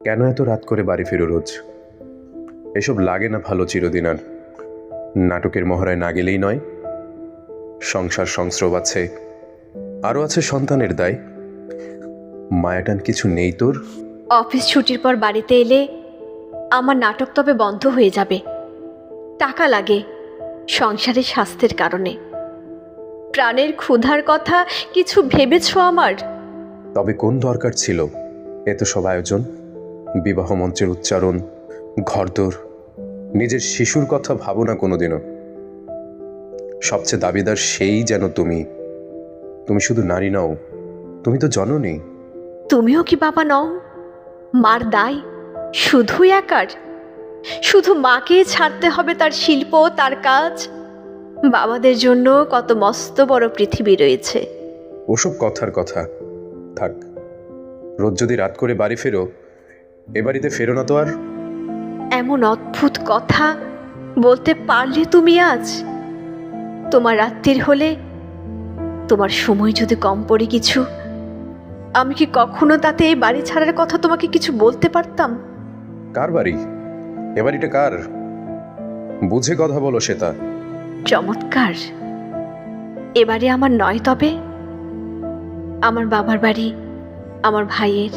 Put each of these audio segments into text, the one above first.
কেন এত রাত করে বাড়ি ফেরো রোজ? এসব লাগে না ভালো চিরদিন আর। নাটকের মহড়ায় না গেলেই নয়। সংসার সংস্রব আছে, আরও আছে সন্তানের দায়। মায়াটান কিছু নেই তোর? অফিস ছুটির পর বাড়িতে এলে আমার নাটক তবে বন্ধ হয়ে যাবে। টাকা লাগে সংসারের স্বাস্থ্যের কারণে। প্রাণের ক্ষুধার কথা কিছু ভেবেছ আমার? তবে কোন দরকার ছিল এত সব আয়োজন? বিবাহ মঞ্চের উচ্চারণ, ঘরদোর, নিজের শিশুর কথা ভাবো না কোনোদিনও। সবচেয়ে দাবিদার সেই যেন তুমি। তুমি শুধু নারী নও, তুমি তো জননী। তুমিও কি বাবা নও? মার দায় শুধুই একার? শুধু মাকে ছাড়তে হবে তার শিল্প, তার কাজ? বাবাদের জন্য কত মস্ত বড় পৃথিবী রয়েছে। ওসব কথার কথা থাক। রোজ যদি রাত করে বাড়ি ফেরো, এ বাড়িতে ফেরো না তো আর। এমন অদ্ভুত কথা বলতে পারলে তুমি আজ? তোমার রাত্রির হলে, তোমার সময় যদি কম পড়ে কিছু, আমি কি কখনো তাতে এই বাড়ি ছাড়ার কথা তোমাকে কিছু বলতে পারতাম? কার বাড়ি? এ বাড়িটা কার? বুঝে কথা বলো শ্বেতা। চমৎকার। এবারে আমার নয় তবে? আমার বাবার বাড়ি, আমার ভাইয়ের।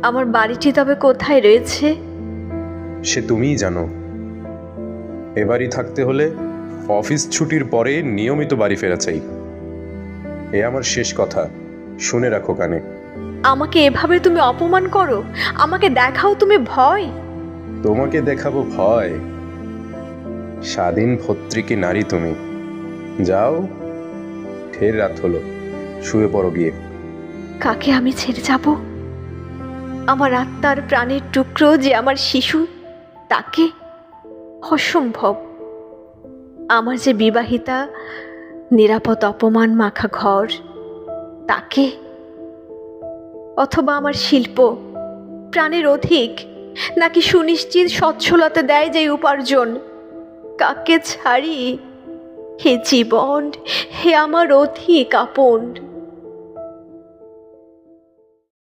আমার বাড়িটি তবে কোথায় রয়েছে? সে তুমিই জানো। এ বাড়ি থাকতে হলে অফিস ছুটির পরে নিয়মিত বাড়ি ফেরা চাই। এ আমার শেষ কথা, শুনে রাখো কানে। আমাকে এভাবে তুমি অপমান করো, আমাকে দেখাও তুমি ভয়। তোমাকে দেখাবো ভয়? স্বাধীন ভর্তৃকি নারী তুমি। যাও, ঢের রাত হলো, শুয়ে পড়ো গিয়ে। কাকে আমি ছেড়ে যাব? আমার আত্মার প্রাণের টুকরো যে আমার শিশু, তাকে? অসম্ভব। আমার যে বিবাহিতা, নিরাপদ অপমান মাখা ঘর, তাকে? অথবা আমার শিল্প, প্রাণের অধিক, নাকি সুনিশ্চিত সচ্ছলতা দেয় যে উপার্জন, কাকে ছাড়ি? হে জীবন, হে আমার অধিক আপন।